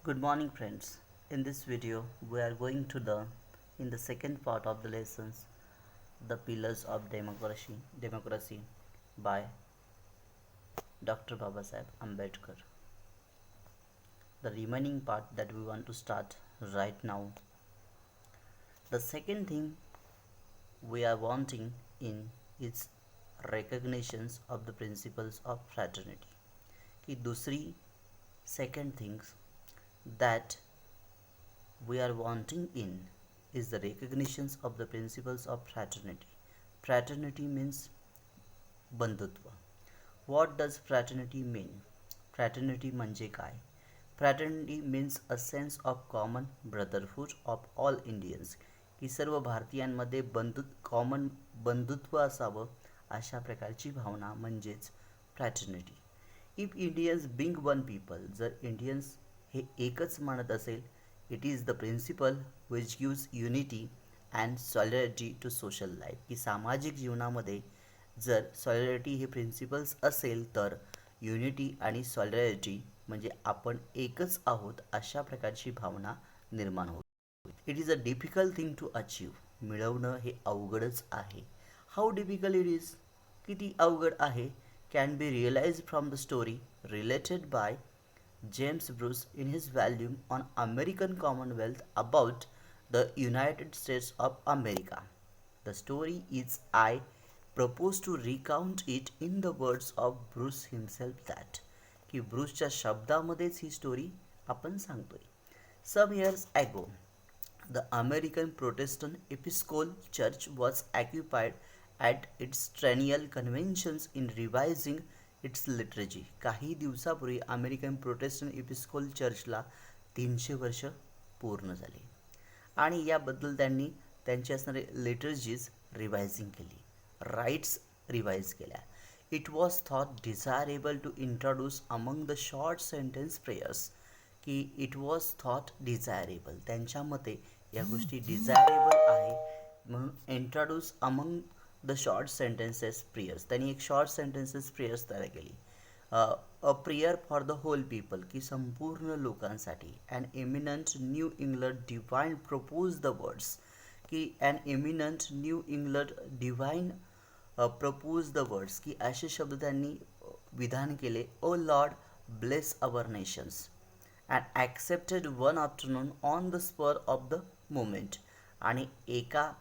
Good morning, friends. In this video, we are going to learn in the second part of the lessons the pillars of democracy by Dr. Babasaheb Ambedkar. The remaining part that we want to start right now. The second thing we are wanting in is recognitions of the principles of fraternity. की दूसरी second things that we are wanting in is the recognitions of the principles of fraternity. Fraternity means बंधुत्व. What does fraternity mean? Fraternity म्हणजे काय? Fraternity means a sense of common brotherhood of all Indians. की सर्व भारतीयांमध्ये common बंधुत्व असावं अशा प्रकारची भावना म्हणजेच fraternity. If Indians being one people, जर इंडियन्स हे एकच मानत असेल, it is the principle which gives unity and solidarity to social life. की सामाजिक जीवनामध्ये जर सॉलिडॅरिटी हे प्रिन्सिपल्स असेल तर युनिटी आणि सॉलिडॅरिटी म्हणजे आपण एकच आहोत अशा प्रकारची भावना निर्माण होते. It is a difficult thing to achieve. मिळवणं हे अवघडच आहे. हाऊ डिफिकल्ट इट इज, किती अवघड आहे, can be realise from the story related by James Bruce in his volume on American Commonwealth about the United States of America. The story is I propose to recount it in the words of Bruce himself that की ब्रूसच्या शब्दामध्येच ही story आपण सांगतोय. Some years ago, the American Protestant Episcopal Church was occupied at its triennial conventions in revising its liturgy. काही दिवसापूर्वी American Protestant Episcopal चर्चला 300 वर्ष पूर्ण झाली आणि याबद्दल त्यांनी त्यांची असणारे लिटर्जीज रिवायझिंग केली, राईट्स रिवाइज केल्या. It was thought desirable to introduce among the short sentence prayers. की इट वॉज थॉट डिझायरेबल, त्यांच्या मते या गोष्टी डिझायरेबल आहे म्हणून introduce among the short sentences prayers. त्यांनी एक शॉर्ट सेंटेन्सेस प्रेयर्स तयार केली. A prayer for the whole people, की संपूर्ण लोकांसाठी. And eminent New England divine propose the words, की and eminent New England divine propose the words, की असे शब्द त्यांनी विधान केले. O Lord bless our nations and accepted one afternoon on the spur of the moment. आणि एका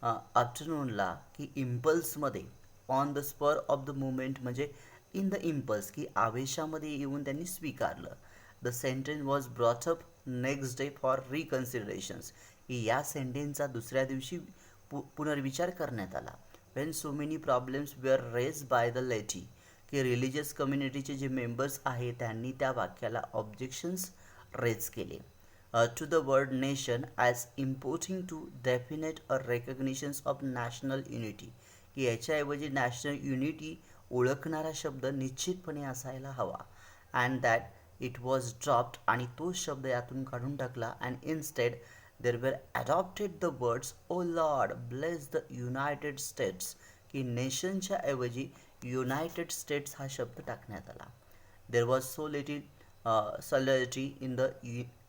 आफ्टरनूनला की इम्पल्समध्ये, on the spur of the moment म्हणजे इन द इम्पल्स, की आवेशामध्ये येऊन त्यांनी स्वीकारलं. The sentence was brought up next day for reconsiderations, की या सेंटेन्सचा दुसऱ्या दिवशी पुनर्विचार करण्यात आला. When so many problems were raise by the laity, की रिलिजियस कम्युनिटीचे जे मेंबर्स आहेत त्यांनी त्या वाक्याला ऑब्जेक्शन्स रेज केले. To the word nation as importing to definite a recognitions of national unity, की याच्याऐवजी नॅशनल युनिटी ओळखणारा शब्द निश्चितपणे असायला हवा. And that it was dropped, आणि तो शब्द यातून काढून टाकला. And instead there were adopted the words O Lord bless the United States, की नेशनच्या ऐवजी युनायटेड स्टेट्स हा शब्द टाकण्यात आला. There was so little solidarity in the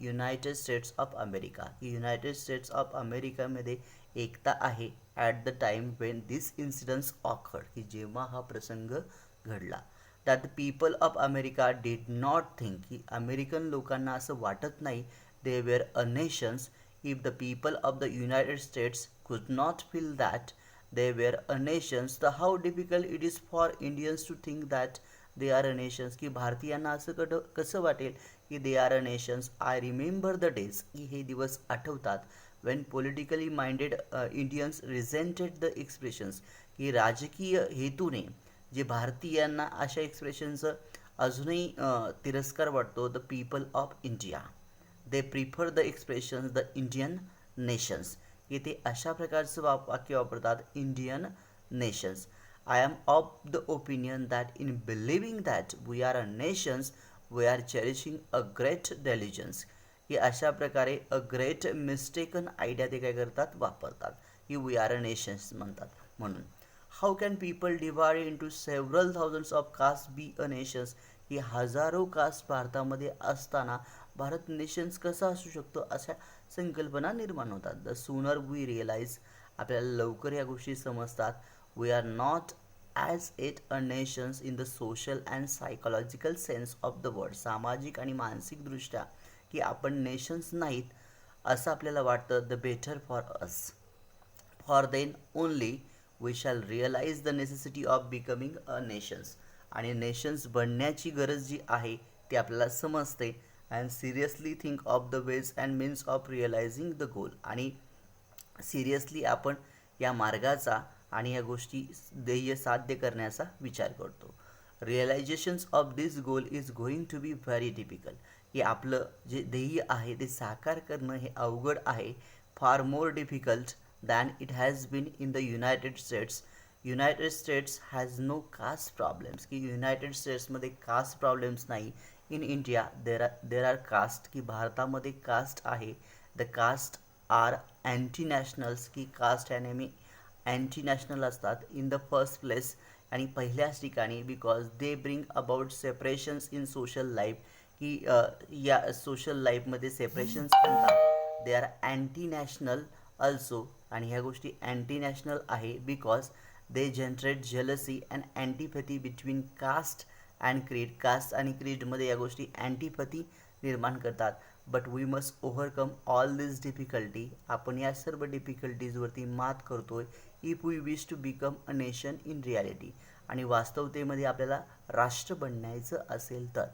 United States of America, की युनायटेड स्टेट्स ऑफ अमेरिकामध्ये एकता आहे at the time when this incidence occurred, की जेव्हा हा प्रसंग घडला. That the people of America did not think, की अमेरिकन लोकांना असं वाटत नाही they were a nations. If the people of the United States could not feel that they were a nations, तर how difficult it is for Indians to think that they are a nations, की भारतीयांना असं कसं वाटेल की they are a nations. I remember the days, की हे दिवस आठवतात, when politically minded Indians resented the expressions, की राजकीय हेतूने जे भारतीयांना अशा एक्सप्रेशनचं अजूनही तिरस्कार वाटतो. The people of India they prefer the expressions the Indian nations, की ते अशा प्रकारचं वाक्य वापरतात, Indian nations. I am of the opinion that in believing that we are a nations, we are cherishing a great diligence, की अशा प्रकारे a great mistaken idea ते काय करतात, वापरतात, की वी आर अ नेशन्स म्हणतात म्हणून. How can people divide into several thousands of caste be a nations, की हजारो कास्ट भारतामध्ये असताना भारत नेशन्स कसा असू शकतो, अशा संकल्पना निर्माण होतात. द सूनर वी रिअलाइज, आपल्याला लवकर या गोष्टी समजतात, we are not as it a nations in the social and psychological sense of the word, सामाजिक आणि मानसिकदृष्ट्या की आपण नेशन्स नाहीत असं आपल्याला वाटतं. The better for us, for then only we shall realise the necessity of becoming a nations, आणि नेशन्स बनण्याची गरज जी आहे ती आपल्याला समजते. And seriously think of the ways and means of realising the goal, आणि सिरियसली आपण या मार्गाचा आणि या गोष्टी ध्येय साध्य करण्याचा विचार करतो. Realisations of this goal is going to be very difficult, की आपलं जे ध्येय आहे ते साकार करणं हे अवघड आहे. Far more difficult than it has been in the United States. United States has no caste problems, की युनायटेड स्टेट्समध्ये कास्ट प्रॉब्लेम्स नाही. In India there are caste, की भारतामध्ये कास्ट आहे. The caste are anti nationals, की caste ह्या नेहमी anti national असतात इन द फर्स्ट प्लेस, आणि पहिल्याच ठिकाणी, because they bring about separations in social life, की या सोशल लाईफमध्ये सेपरेशन्स आणतात. They R anti national also, आणि ह्या गोष्टी अँटी नॅशनल आहे because they generate jealousy and antipathy between caste and creed. Caste आणि क्रीडमध्ये या गोष्टी अँटीपॅथी निर्माण करतात. But we must overcome all this difficulty, आपण या सर्व डिफिकल्टीजवरती मात करतोय. If we wish to become a nation in reality, आणि वास्तवतेमध्ये आपल्याला राष्ट्र बनायचं असेल तर.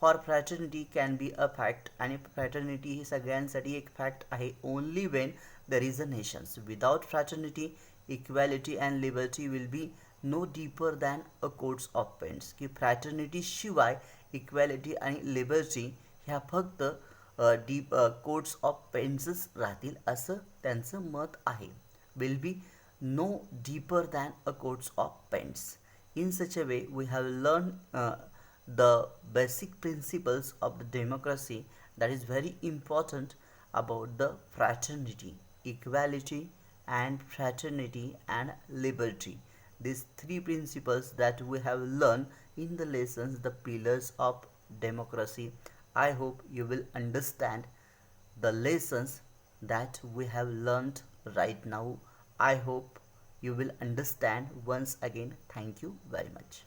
For fraternity can be a fact, आणि फ्रॅटर्निटी ही सगळ्यांसाठी एक फॅक्ट आहे only Wien there is a nations. Without fraternity equality and liberty will be no deeper than a coats of paints, की फ्रॅटर्निटी शिवाय इक्वॅलिटी आणि लिबर्टी ह्या फक्त डीप कोट्स ऑफ पेंट्सच राहतील असं त्यांचं मत आहे. Will be no deeper than a coats of paints. In such a way, we have learned the basic principles of the democracy that is very important about the fraternity, equality, and fraternity and liberty. These three principles that we have learned in the lessons, the pillars of democracy. I hope you will understand the lessons that we have learned right now. I hope you will understand once again. Thank you very much.